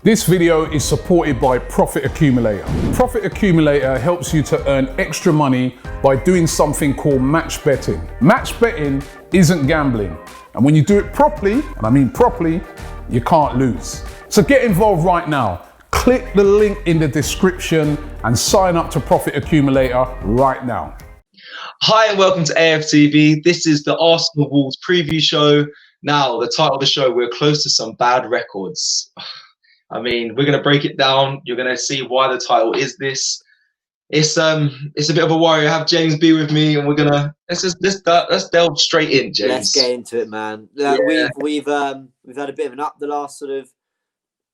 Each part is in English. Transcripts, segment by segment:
This video is supported by Profit Accumulator. Profit Accumulator helps you to earn extra money by doing something called match betting. Match betting isn't gambling. And when you do it properly, and I mean properly, you can't lose. So get involved right now. Click the link in the description and sign up to Profit Accumulator right now. Hi and welcome to AFTV. This is the Arsenal Wolves preview show. Now, the title of the show, we're close to some bad records. I mean, we're going to break it down. You're going to see why the title is this. It's a bit of a worry. I have James B with me, and we're gonna let's delve straight in, James. Let's get into it, man. Yeah. We've had a bit of an up the last sort of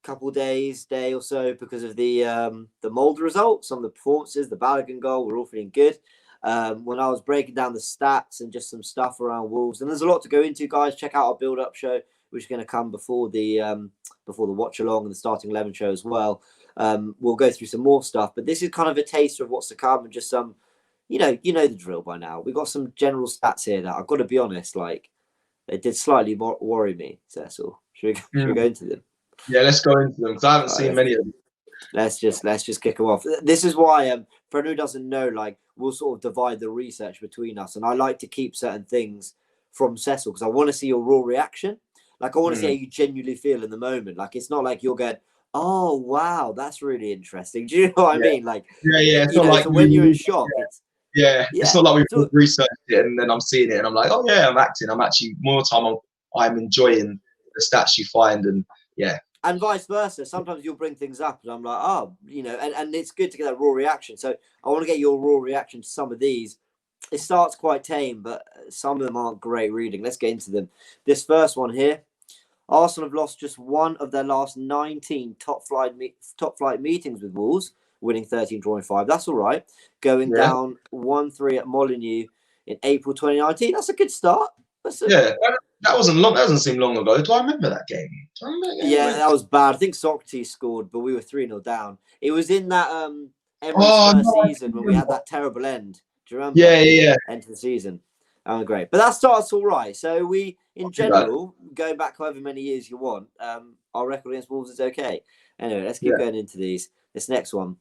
couple day or so because of the Mulder results, some of the performances, the Balogun goal. We're all feeling good. When I was breaking down the stats and just some stuff around Wolves, and there's a lot to go into, guys. Check out our build-up show, which is going to come before the watch along and the starting 11 show as well. We'll go through some more stuff, but this is kind of a taster of what's to come and just some, you know the drill by now. We've got some general stats here that I've got to be honest, like they did slightly worry me. Cecil, should we go into them? Yeah, let's go into them because I haven't seen many of them. Let's just kick them off. This is why, for anyone who doesn't know, like we'll sort of divide the research between us, and I like to keep certain things from Cecil because I want to see your raw reaction. Like I want to see how you genuinely feel in the moment. Like it's not like you're going, "Oh wow, that's really interesting." Do you know what I mean? Like It's not like so when you're in shock, it's not like we've researched it and then I'm seeing it and I'm like, "Oh yeah, I'm acting." I'm actually more time I'm enjoying the stats you find and and vice versa. Sometimes you'll bring things up and I'm like, "Oh, and it's good to get that raw reaction." So I want to get your raw reaction to some of these. It starts quite tame, but some of them aren't great reading. Let's get into them. This first one here. Arsenal have lost just one of their last 19 top flight meetings with Wolves, winning 13, drawing 5. That's all right. Going down 1-3 at Molineux in April 2019. That's a good start. That wasn't long. That doesn't seem long ago. Do I remember that game? Yeah, that was bad. I think Socrates scored, but we were 3-0 down. It was in that Emery's first season when we had that terrible end. Do you remember? Yeah. End of the season. Great. But that starts all right. So we, in general, going back however many years you want, our record against Wolves is okay. Anyway, let's keep going into these. This next one.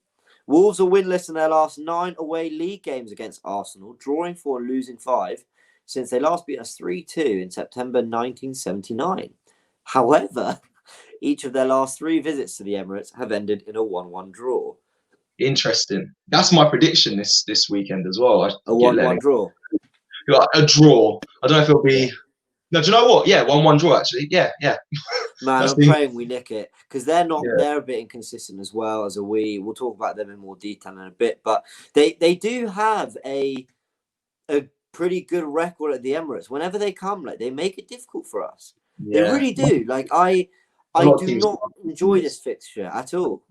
Wolves are winless in their last 9 away league games against Arsenal, drawing 4 and losing 5, since they last beat us 3-2 in September 1979. However, each of their last 3 visits to the Emirates have ended in a 1-1 draw. Interesting. That's my prediction this weekend as well. A 1-1 draw. A draw. I don't know if it'll be. No, do you know what? Yeah, 1-1 draw actually. Yeah. Man, I'm praying we nick it because they're not. Yeah. They're a bit inconsistent as well as we. We'll talk about them in more detail in a bit, but they do have a pretty good record at the Emirates. Whenever they come, like they make it difficult for us. Yeah. They really do. Like I do not enjoy this fixture at all.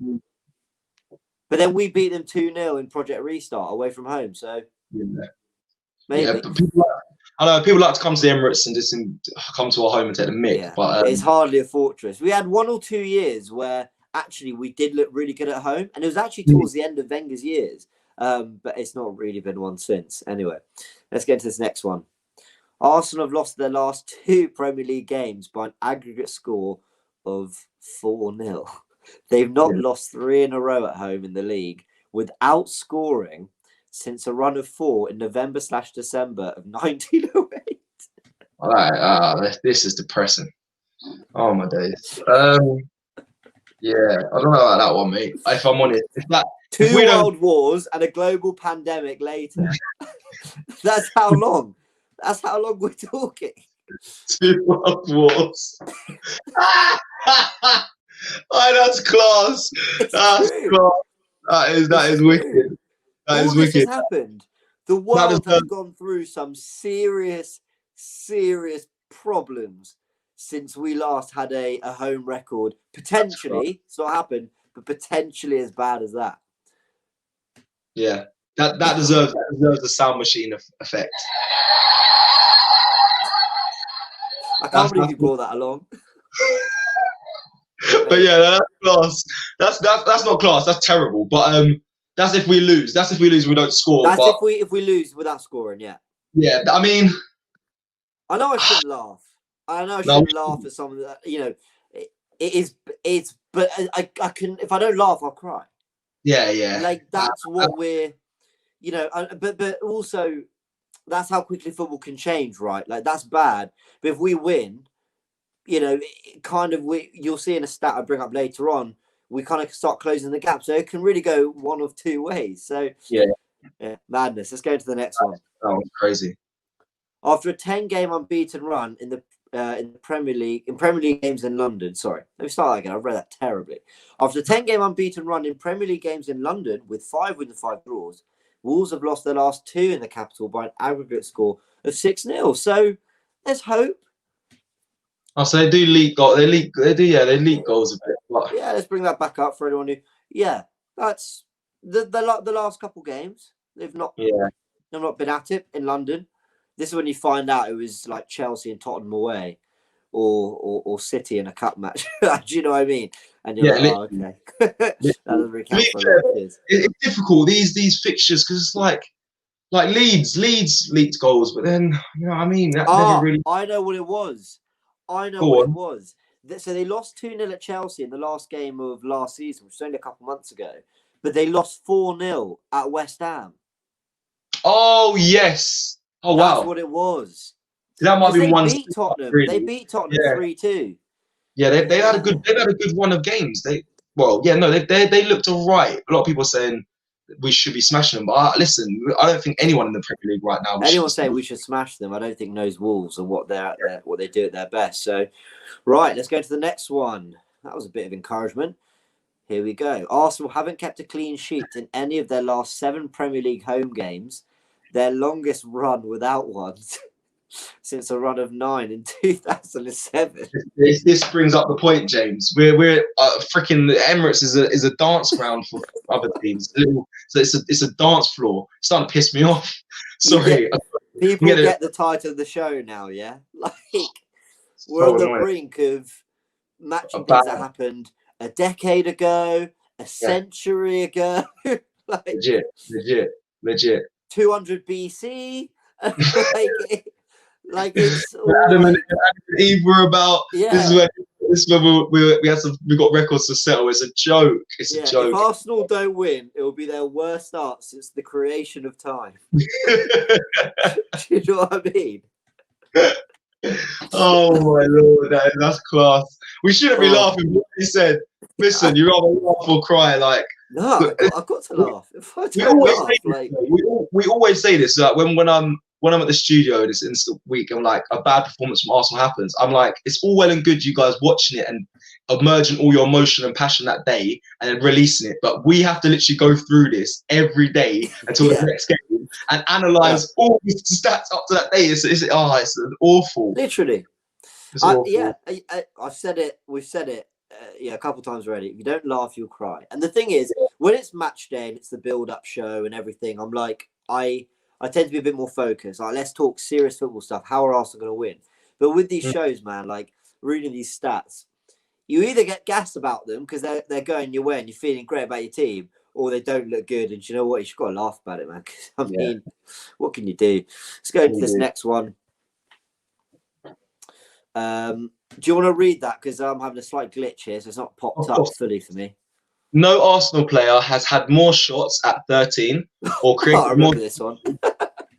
But then we beat them 2-0 in Project Restart away from home. So. Maybe. Yeah, but I know people like to come to the Emirates and just come to our home and take the mick, but it's hardly a fortress. We had 1 or 2 years where actually we did look really good at home, and it was actually towards the end of Wenger's years. But it's not really been one since. Anyway, let's get into this next one. Arsenal have lost their last 2 Premier League games by an aggregate score of 4-0. They've not lost 3 in a row at home in the league without scoring since a run of 4 in November/December of 1908. All right, this is depressing. Oh my days. I don't know about that one, mate. If I'm honest, two world wars and a global pandemic later. That's how long. That's how long we're talking. 2 world wars. That's class. That's class. That is wicked. That is wicked. This has happened. The world has gone through some serious problems since we last had a home record. Potentially, it's not happened, but potentially as bad as that. Yeah, that deserves a sound machine effect. I can't believe you brought that along. But yeah, that's class. That's not class. That's terrible. But that's if we lose. That's if we lose. We don't score. That's if we lose without scoring. Yeah. Yeah. I mean, I know I shouldn't laugh. I know I shouldn't laugh at something that it's but I can, if I don't laugh, I'll cry. Yeah, yeah. Like that's what we're, you know. But also, that's how quickly football can change, right? Like that's bad. But if we win, you know, you'll see in a stat I bring up later on, we kind of start closing the gap. So it can really go one of two ways. So yeah, madness. Let's go to the next one. that was crazy. After a 10-game unbeaten run in the Premier League games in London. Sorry, let me start again. I've read that terribly. After a 10-game unbeaten run in Premier League games in London with 5 wins and 5 draws, Wolves have lost their last 2 in the capital by an aggregate score of 6-0. So there's hope. Oh, so they do leak goals. They leak goals a bit. But... Yeah, let's bring that back up for anyone who. Yeah, that's the last couple games. They've not been at it in London. This is when you find out it was like Chelsea and Tottenham away, or City in a cup match. Do you know what I mean? And you're okay. That doesn't really count for a lot of kids. It's difficult these fixtures because it's like Leeds leaked goals, but then you know what I mean that never really. I know what it was. So they lost 2-0 at Chelsea in the last game of last season, which was only a couple months ago. But they lost 4-0 at West Ham. Oh yes. Oh wow. That's what it was. That might be one. They beat Tottenham 3-2. Yeah, they had a good run of games. They looked alright. A lot of people are saying we should be smashing them, but listen, I don't think anyone in the Premier League right now. Anyone saying we should smash them, I don't think knows Wolves and what they do at their best. So, right, let's go to the next one. That was a bit of encouragement. Here we go. Arsenal haven't kept a clean sheet in any of their last 7 Premier League home games. Their longest run without one since a run of 9 in 2007. This brings up the point, James. We're freaking Emirates is a dance ground for other teams. So it's a dance floor. It's starting to piss me off. Sorry. People get the title of the show now, yeah? Like we're on the brink of matching things that happened a decade ago, a century ago. Like, legit. 200 BC. like it's Adam and Eve were about. Yeah. This is when we got records to settle. It's a joke. It's a joke. If Arsenal don't win, it will be their worst start since the creation of time. Do you know what I mean? Oh my lord, that's class. We shouldn't be laughing. What he said. Listen, you rather laugh or cry. Like no, I've got to laugh. If I we always say this. Like when I'm at the studio this week, and like a bad performance from Arsenal happens, I'm like, it's all well and good you guys watching it and emerging all your emotion and passion that day and then releasing it, but we have to literally go through this every day until the next game and analyze all the stats up to that day. It's awful. Literally. It's awful. I've said it. We've said it. A couple times already. If you don't laugh, you'll cry. And the thing is, when it's match day and it's the build-up show and everything, I'm like, I tend to be a bit more focused. Like, let's talk serious football stuff. How are Arsenal going to win? But with these shows, man, like reading these stats, you either get gassed about them because they're going your way and you're feeling great about your team, or they don't look good. And you know what? You've got to laugh about it, man. I mean, what can you do? Let's go to this next one. Do you want to read that? Because I'm having a slight glitch here, so it's not popped up fully for me. No Arsenal player has had more shots at 13 or created I remember this one.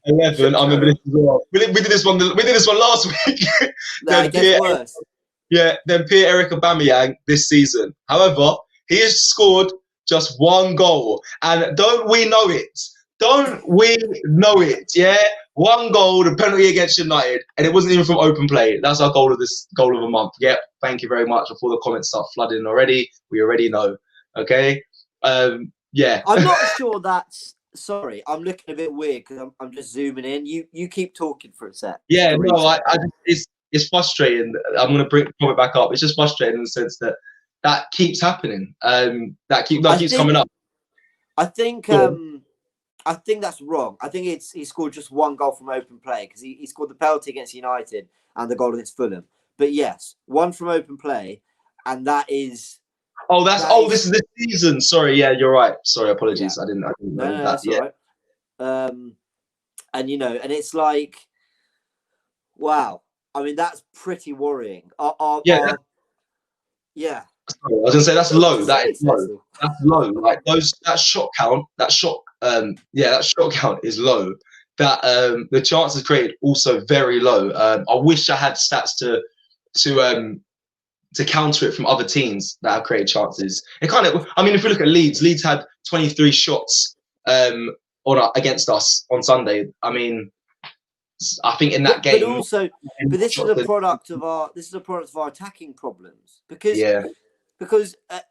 11. I remember this as well. We did this one last week. No, it gets worse. Yeah, then Pierre-Emerick Aubameyang this season. However, he has scored just 1 goal, and don't we know it? Yeah, 1 goal, the penalty against United, and it wasn't even from open play. That's our goal of a month. Yep, thank you very much. Before the comments start flooding already, we already know. Okay, yeah. I'm not sure that's. Sorry, I'm looking a bit weird because I'm just zooming in. You keep talking for a sec. Yeah, no, it's frustrating. I'm gonna bring it back up. It's just frustrating in the sense that keeps happening. That keeps coming up. I think that's wrong. I think he scored just 1 goal from open play because he scored the penalty against United and the goal against Fulham. But yes, 1 from open play, and that is. This is this season. Sorry, yeah, you're right. Sorry, apologies. Yeah. I didn't know that. That's all right. And and it's like, wow. I mean, that's pretty worrying. I was gonna say that's low. That Say, is low. Cecil. That's low. Like that shot count, that shot count is low. That the chances created also very low. I wish I had stats to counter it from other teams that have created chances. It kind of, I mean, if we look at Leeds had 23 shots against us on Sunday. I mean, I think in that game, but this is a product of our attacking problems because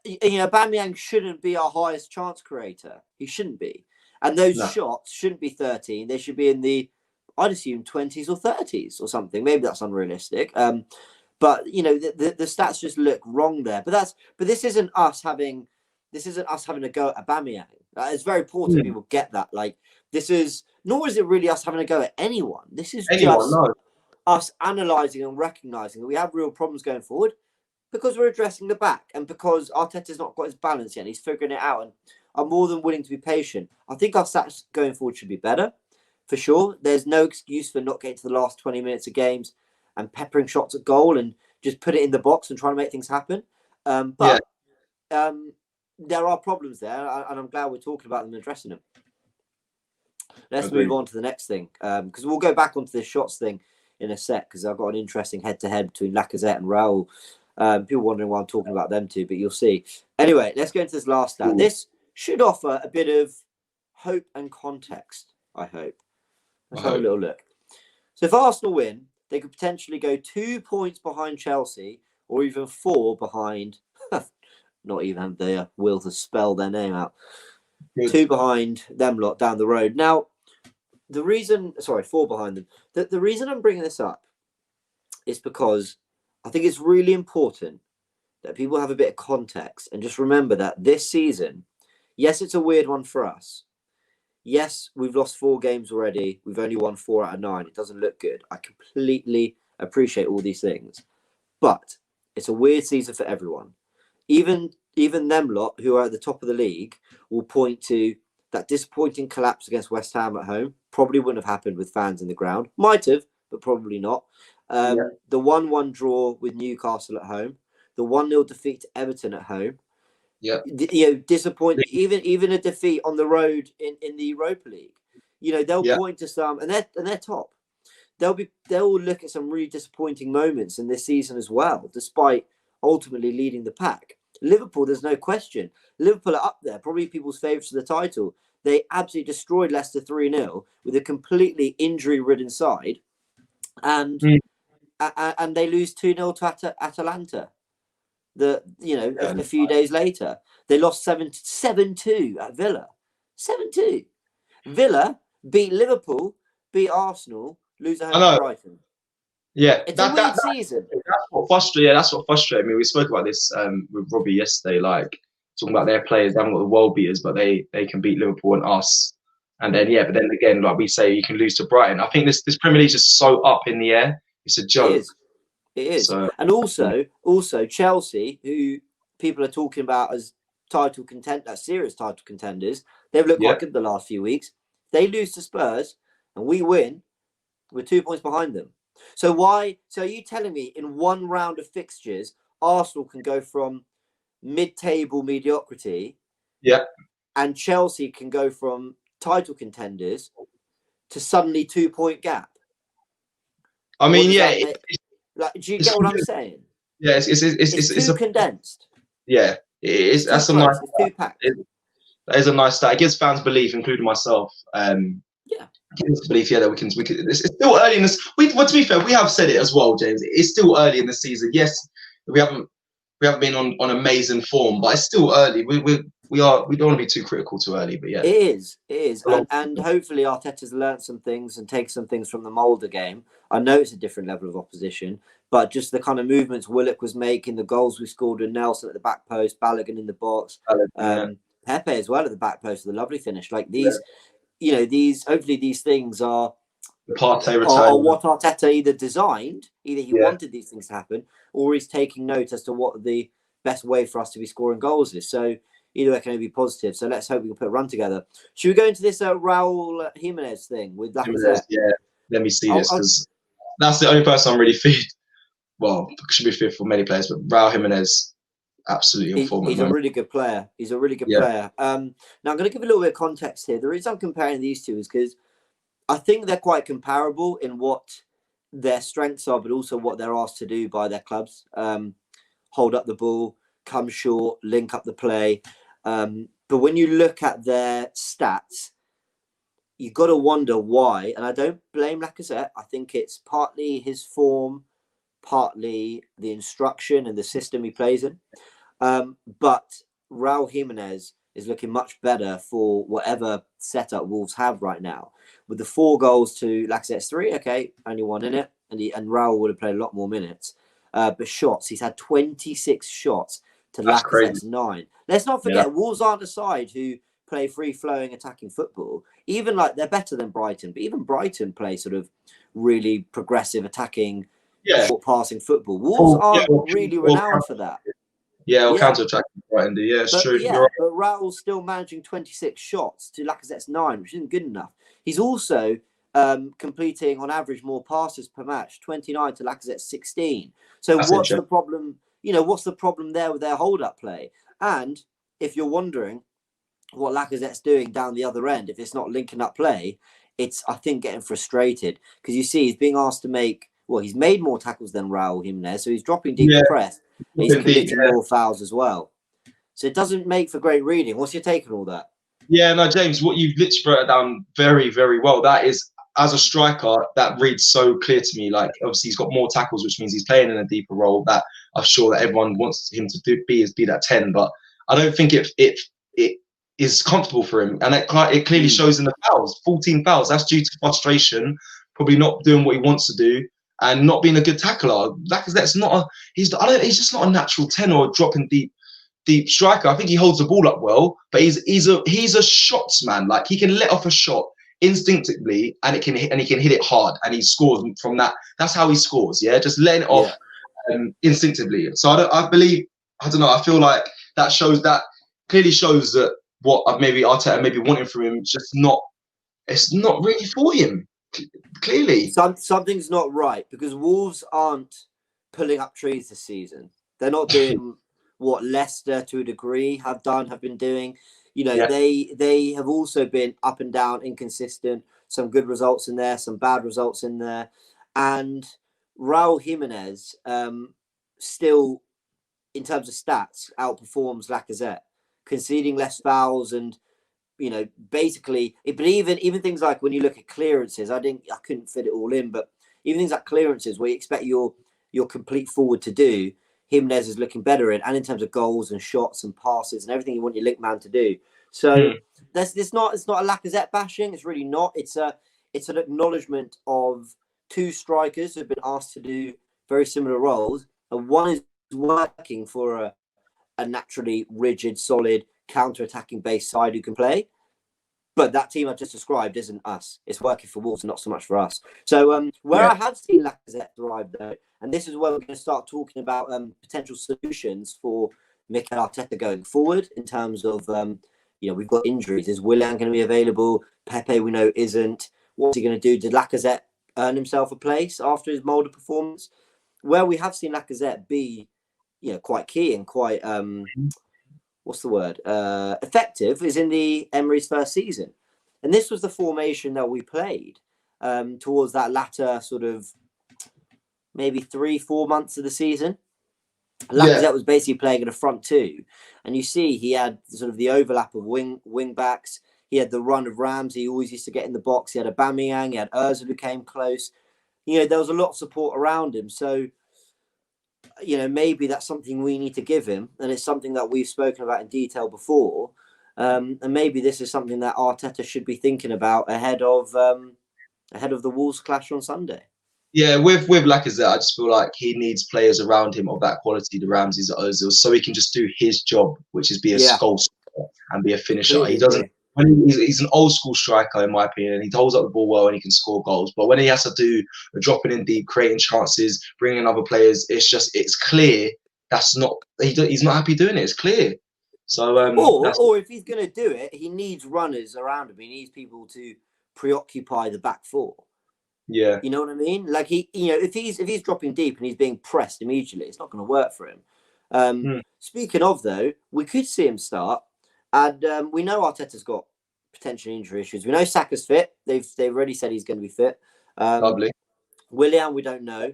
Aubameyang shouldn't be our highest chance creator. He shouldn't be, and those shots shouldn't be 13. They should be in the, I'd assume, 20s or 30s or something. Maybe that's unrealistic. But the stats just look wrong there. But this isn't us having a go at Aubameyang. It's very important people get that. Like, nor is it really us having a go at anyone. This is just us analysing and recognising that we have real problems going forward because we're addressing the back and because Arteta's not got his balance yet. And he's figuring it out, and I'm more than willing to be patient. I think our stats going forward should be better, for sure. There's no excuse for not getting to the last 20 minutes of games and peppering shots at goal and just put it in the box and trying to make things happen. But there are problems there, and I'm glad we're talking about them and addressing them. Let's move on to the next thing, because we'll go back onto this shots thing in a sec, because I've got an interesting head-to-head between Lacazette and Raul. People wondering why I'm talking about them too, but you'll see. Anyway, let's go into this last stat. This should offer a bit of hope and context, I hope. Let's have a little look. So if Arsenal win, they could potentially go 2 points behind Chelsea, or even 4 behind, not even have the will to spell their name out, 2 behind them lot down the road. Now, 4 behind them. The reason I'm bringing this up is because I think it's really important that people have a bit of context and just remember that this season, yes, it's a weird one for us. Yes, we've lost 4 games already. We've only won 4 out of 9. It doesn't look good. I completely appreciate all these things. But it's a weird season for everyone. Even them lot who are at the top of the league will point to that disappointing collapse against West Ham at home. Probably wouldn't have happened with fans in the ground. Might have, but probably not. The 1-1 draw with Newcastle at home. The 1-0 defeat to Everton at home. Yeah, disappointing. Even a defeat on the road in the Europa League. They'll point to some, and they're top. They'll look at some really disappointing moments in this season as well, despite ultimately leading the pack. Liverpool, there's no question. Liverpool are up there, probably people's favourites for the title. They absolutely destroyed Leicester 3-0 with a completely injury-ridden side, and they lose 2-0 to Atalanta. A few days later, they lost 7-2 at Villa. 7-2. Villa beat Liverpool, beat Arsenal, lose at home to Brighton. Yeah, it's a weird season. That's what frustrated me. We spoke about this with Robbie yesterday, like talking about their players. They haven't got the world beaters, but they can beat Liverpool and us. And then but then again, like we say, you can lose to Brighton. I think this Premier League is just so up in the air. It's a joke. It is. So, and also Chelsea, who people are talking about as serious title contenders, they've looked quite good the last few weeks. They lose to Spurs and we win. We're 2 points behind them. So are you telling me in one round of fixtures, Arsenal can go from mid-table mediocrity, and Chelsea can go from title contenders to suddenly 2 point gap? I mean, do you get what I'm saying? Yeah, it's too condensed. Yeah, it's that's a nice. It's too packed. That is a nice stat. It gives fans belief, including myself. Gives us belief, that we can. It's still early in this. To be fair, we have said it as well, James. It's still early in the season. Yes, we haven't been on amazing form, but it's still early. We don't want to be too critical too early, but yeah, it is, and hopefully Arteta's learned some things and taken some things from the Mulder game. I know it's a different level of opposition, but just the kind of movements Willock was making, the goals we scored with Nelson at the back post, Balogun in the box, Pepe as well at the back post with a lovely finish. Like these, hopefully these things are what Arteta either designed, either he wanted these things to happen, or he's taking note as to what the best way for us to be scoring goals is. So either way can only be positive. So let's hope we can put a run together. Should we go into this Raul Jimenez thing with Lacazette? Yeah, let me see this, because that's the only person I'm really feared. Well, should be feared for many players, but Raul Jimenez. absolutely on form at He's the a moment. really good player. He's a really good player. Now I'm going to give a little bit of context here. The reason I'm comparing these two is because I think they're quite comparable in what their strengths are, but also what they're asked to do by their clubs. Hold up the ball, come short, link up the play. But when you look at their stats, you've got to wonder why. And I don't blame Lacazette. I think it's partly his form, partly the instruction and the system he plays in. But Raul Jimenez is looking much better for whatever setup Wolves have right now. With the 4 goals to Lacazette's 3, okay, only 1 in it, and Raul would have played a lot more minutes. But shots, he's had 26 shots to That's Lacazette's crazy. 9. Let's not forget, Wolves aren't a side who play free-flowing attacking football. Even like they're better than Brighton, but even Brighton play sort of really progressive attacking, short passing football. Wolves aren't really renowned for that. Yeah, or counter-attack. Right, yeah, it's true. Yeah, You're but Raul's still managing 26 shots to Lacazette's 9, which isn't good enough. He's also completing on average more passes per match, 29 to Lacazette's 16. So what's the problem? What's the problem there with their hold-up play? And if you're wondering what Lacazette's doing down the other end, if it's not linking up play, it's, I think, getting frustrated because you see he's being asked to make, he's made more tackles than Raul Jimenez, so he's dropping deep to press. And he's committing more fouls as well. So it doesn't make for great reading. What's your take on all that? Yeah, no, James, what you've literally brought it down very, very well. That is, as a striker, that reads so clear to me. Like, obviously, he's got more tackles, which means he's playing in a deeper role that I'm sure that everyone wants him to be that 10. But I don't think it is comfortable for him. And it clearly shows in the fouls, 14 fouls. That's due to frustration, probably not doing what he wants to do, and not being a good tackler. That's not he's just not a natural 10 or a dropping deep striker. I think he holds the ball up well, but he's a shots man. Like, he can let off a shot instinctively, and he can hit it hard, and he scores from that. That's how he scores. Yeah, just letting it off instinctively. So I don't know. I feel like that clearly shows that what maybe Arteta maybe wanting from him is just not. It's not really for him. Clearly, something's not right because Wolves aren't pulling up trees this season. They're not doing what Leicester to a degree have been doing. They have also been up and down, inconsistent, some good results in there, some bad results in there. And Raul Jimenez still, in terms of stats, outperforms Lacazette, conceding less fouls and, basically, but even things like when you look at clearances, I couldn't fit it all in, but even things like clearances where you expect your complete forward to do, Jimenez is looking better in, and in terms of goals and shots and passes and everything you want your link man to do. So it's not a Lacazette bashing. It's really not. It's an acknowledgement of 2 strikers who have been asked to do very similar roles, and one is working for a naturally rigid, solid, counter-attacking based side who can play. But that team I just described isn't us. It's working for Wolves, not so much for us. So I have seen Lacazette thrive, though, and this is where we're going to start talking about potential solutions for Mikel Arteta going forward in terms of, we've got injuries. Is Willian going to be available? Pepe, we know, isn't. What's he going to do? Did Lacazette earn himself a place after his Mulder performance? Where we have seen Lacazette be, quite key and quite... effective is in the Emery's first season. And this was the formation that we played towards that latter sort of maybe 3-4 months of the season. Lacazette was basically playing in a front 2. And you see he had sort of the overlap of wing backs. He had the run of Ramsey. He always used to get in the box. He had Aubameyang. He had Ozil who came close. There was a lot of support around him. So, maybe that's something we need to give him, and it's something that we've spoken about in detail before. And maybe this is something that Arteta should be thinking about ahead of the Wolves clash on Sunday. Yeah, with Lacazette, I just feel like he needs players around him of that quality, the Ramses, the Ozil, so he can just do his job, which is be a goal scorer and be a finisher. Completely He doesn't. He's an old school striker, in my opinion. He holds up the ball well and he can score goals. But when he has to do dropping in deep, creating chances, bringing in other players, it's clear he's not happy doing it. It's clear. So or if he's going to do it, he needs runners around him. He needs people to preoccupy the back 4. Yeah, you know what I mean. Like if he's dropping deep and he's being pressed immediately, it's not going to work for him. Speaking of, though, we could see him start, and we know Arteta's got potential injury issues. We know Saka's fit. They've already said he's going to be fit. Lovely. Willian, we don't know.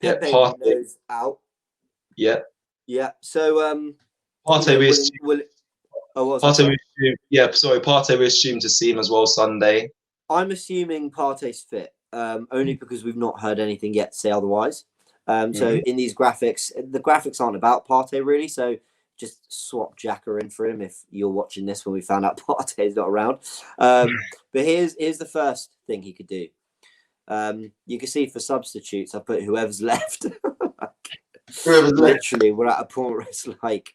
Yeah, Pepe, Partey. we know's out. Yeah. Yeah. So Partey, we assume. Partey, Partey, we assume to see him as well Sunday. I'm assuming Partey's fit, only because we've not heard anything yet to say otherwise. So in these graphics, the graphics aren't about Partey really. So just swap Xhaka in for him if you're watching this when we found out Partey's not around. But here's the first thing he could do. You can see for substitutes, I put whoever's left. Literally, we're at a point where it's like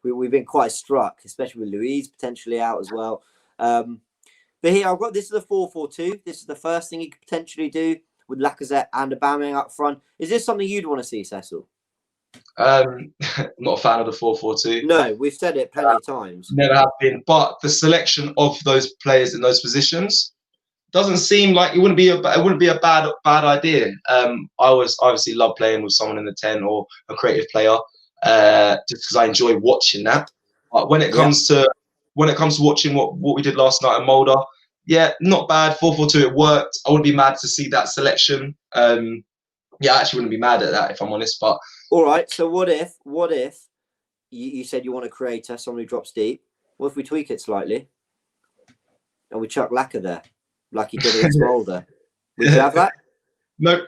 we've been quite struck, especially with Luiz potentially out as well. But here I've got this is a 4-4-2. This is the first thing he could potentially do with Lacazette and Aubameyang up front. Is this something you'd want to see, Cecil? I'm not a fan of the 4-4-2. No, we've said it plenty of times. Never have been, but the selection of those players in those positions doesn't seem like it wouldn't be a bad idea. I always obviously love playing with someone in the 10 or a creative player, just because I enjoy watching that. But when it comes to watching what we did last night in Mulder, yeah, not bad. 4-4-2, it worked. I wouldn't be mad to see that selection. I actually wouldn't be mad at that if I'm honest. But all right, so what if you said you want a creator, someone who drops deep? What if we tweak it slightly and we chuck Laka there, like he did against Mulder? Would you have that? No.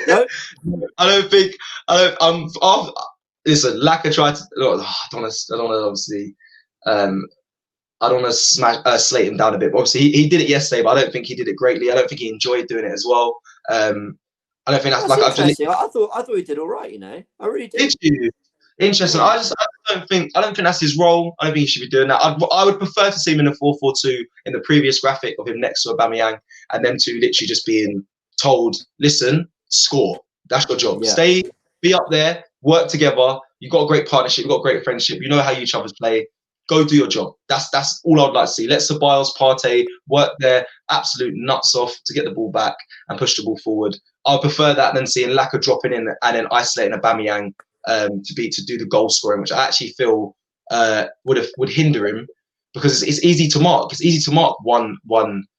No? I don't think. Listen, Laka tried to. I don't want to slate him down a bit. But obviously, he did it yesterday, but I don't think he did it greatly. I don't think he enjoyed doing it as well. I don't think that's like interesting. I thought he did all right. You know, I really did. Did you? Interesting. I don't think that's his role. I don't think he should be doing that. I would prefer to see him in a 4-4-2 in the previous graphic of him next to Aubameyang, and them two literally just being told, "Listen, score. That's your job. Yeah. Be up there, work together. You've got a great partnership. You've got a great friendship. You know how each other's play. Go do your job. That's all I'd like to see. Let Ceballos, Partey work their absolute nuts off to get the ball back and push the ball forward. I prefer that than seeing Laka dropping in and then isolating Aubameyang to do the goal scoring, which I actually feel would hinder him, because it's easy to mark. It's easy to mark one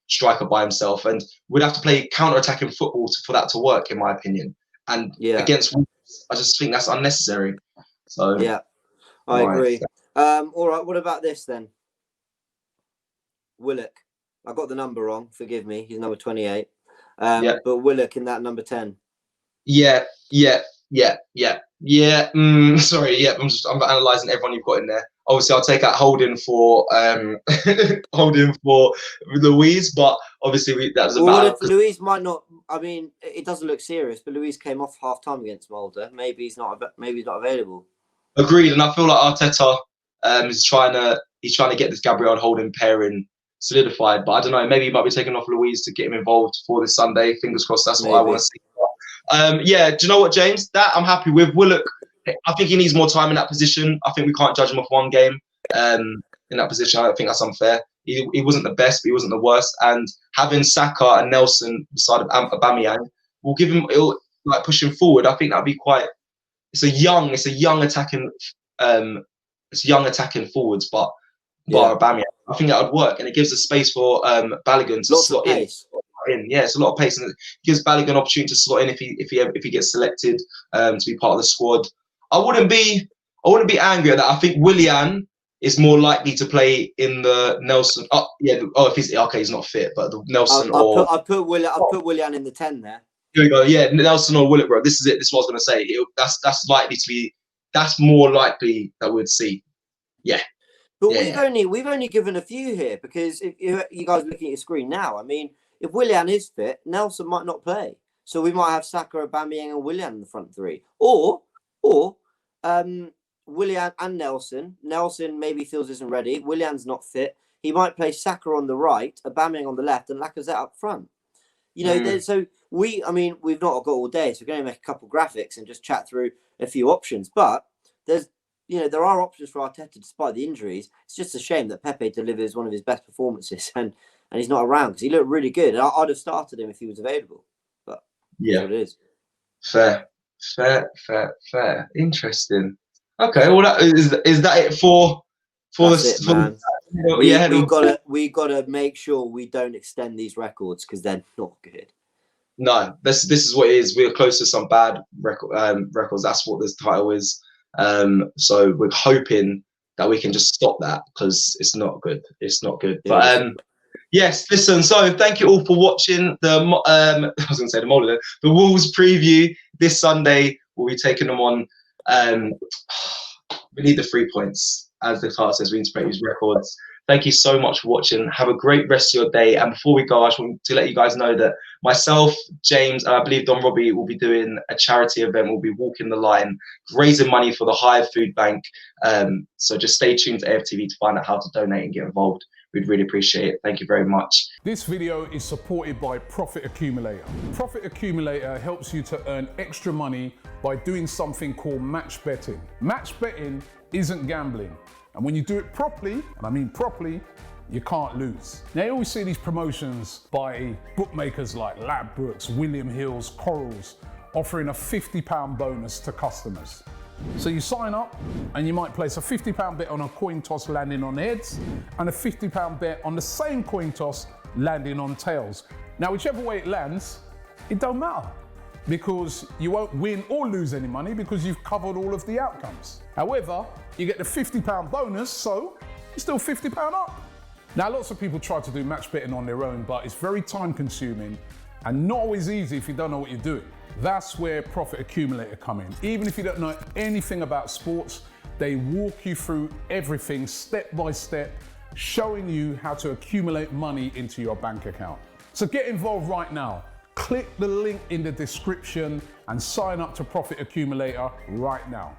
striker by himself, and we'd have to play counter-attacking football for that to work, in my opinion. And against Wolves, I just think that's unnecessary. So yeah, I agree. All right, what about this then? Willock. I got the number wrong. Forgive me. He's number 28. But Willock in that number 10. Yeah. Sorry. Yeah, I'm analysing everyone you've got in there. Obviously, I'll take out Holding for Luiz, but obviously that doesn't matter. Luiz might not. I mean, it doesn't look serious, but Luiz came off half time against Mulder. Maybe he's not available. Agreed, and I feel like Arteta is trying to get this Gabriel Holding pairing solidified, but I don't know. Maybe he might be taking off Luiz to get him involved for this Sunday. Fingers crossed. That's what I want to see. Do you know what, James? That I'm happy with. Willock, I think he needs more time in that position. I think we can't judge him off one game in that position. I don't think that's unfair. He wasn't the best, but he wasn't the worst. And having Saka and Nelson beside of Aubameyang will give him, it'll like push him forward. I think that'd be quite. It's a young attacking forwards, but Aubameyang, I think that would work, and it gives a space for Balogun to slot in. Yeah, it's a lot of pace, and it gives Balogun an opportunity to slot in if he gets selected to be part of the squad. I wouldn't be angry at that. I think Willian is more likely to play in the Nelson. If he's okay, he's not fit, but the Nelson I'll put Willian in the 10 there. Here we go. Yeah, Nelson or Willock, bro. This is it. This is what I was going to say. That's likely to be. That's more likely that we'd see. Yeah. But we've only given a few here, because if you guys are looking at your screen now, I mean, if Willian is fit, Nelson might not play. So we might have Saka, Aubameyang and Willian in the front three. Or Willian and Nelson. Nelson maybe feels isn't ready. Willian's not fit. He might play Saka on the right, Aubameyang on the left, and Lacazette up front. You know, we've not got all day, so we're going to make a couple graphics and just chat through a few options. But there are options for Arteta despite the injuries. It's just a shame that Pepe delivers one of his best performances and he's not around, because he looked really good. And I'd have started him if he was available. But that's what it is. Fair. Interesting. Okay, well, is that it for That's it, man. We yeah, gotta make sure we don't extend these records because they're not good. no, this is what it is. We're close to some bad records. That's what this title is. So we're hoping that we can just stop that because it's not good. It's not good. But yes, listen. So thank you all for watching the I was going to say the Wolves preview this Sunday. We'll be taking them on. We need the 3 points, as the title says. We need to break these records. Thank you so much for watching. Have a great rest of your day. And before we go, I just want to let you guys know that myself, James, and I believe Don Robbie will be doing a charity event. We'll be walking the line, raising money for the Hive Food Bank. So just stay tuned to AFTV to find out how to donate and get involved. We'd really appreciate it. Thank you very much. This video is supported by Profit Accumulator. Profit Accumulator helps you to earn extra money by doing something called match betting. Match betting isn't gambling. And when you do it properly, and I mean properly, you can't lose. Now you always see these promotions by bookmakers like Ladbrokes, William Hill's, Corals, offering a £50 bonus to customers. So you sign up and you might place a £50 bet on a coin toss landing on heads and a £50 bet on the same coin toss landing on tails. Now whichever way it lands, it don't matter because you won't win or lose any money because you've covered all of the outcomes. However, you get the £50 bonus, so you're still £50 up. Now lots of people try to do match betting on their own, but it's very time consuming and not always easy if you don't know what you're doing. That's where Profit Accumulator come in. Even if you don't know anything about sports, they walk you through everything step by step, showing you how to accumulate money into your bank account. So get involved right now. Click the link in the description and sign up to Profit Accumulator right now.